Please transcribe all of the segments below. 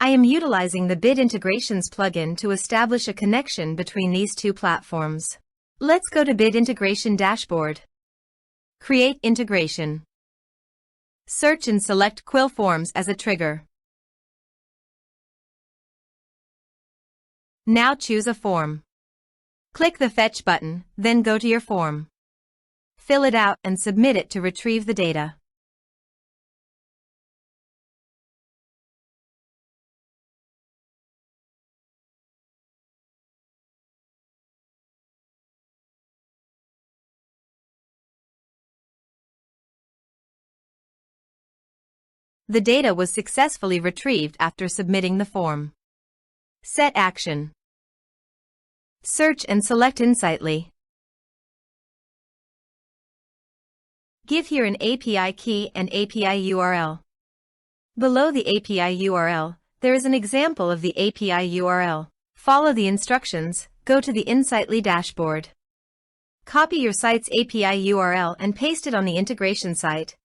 I am utilizing the Bid Integrations plugin to establish a connection between these two platforms. Let's go to Bid Integration Dashboard. Create integration. Search and select Quill Forms as a trigger. Now choose a form. Click the Fetch button, then go to your form. Fill it out and submit it to retrieve the data. The data was successfully retrieved after submitting the form. Set action. Search and select Insightly. Give here an API key and API URL. Below the API URL, there is an example of the API URL. Follow the instructions, go to the Insightly dashboard. Copy your site's API URL and paste it on the integration site.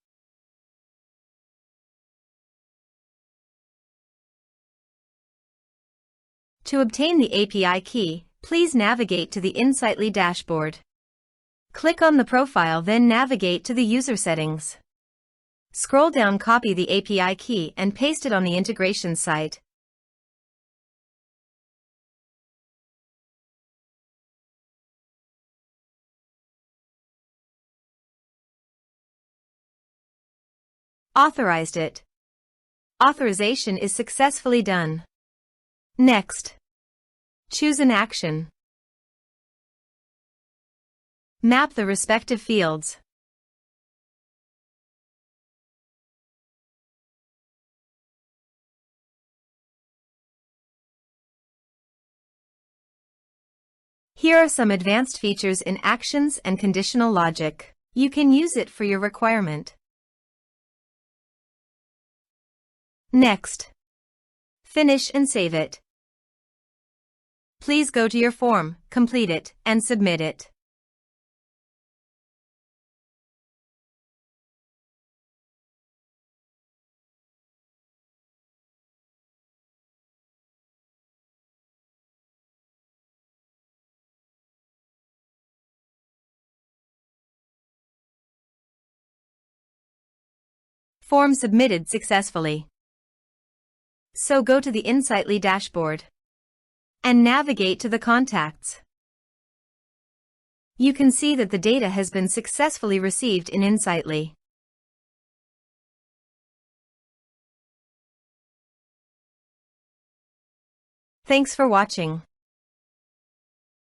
To obtain the API key, please navigate to the Insightly dashboard. Click on the profile, then navigate to the user settings. Scroll down, copy the API key and paste it on the integration site. Authorized it. Authorization is successfully done. Next, choose an action. Map the respective fields. Here are some advanced features in actions and conditional logic. You can use it for your requirement. Next, finish and save it. Please go to your form, complete it, and submit it. Form submitted successfully. So go to the Insightly dashboard and navigate to the contacts. You can see that the data has been successfully received in Insightly. Thanks for watching.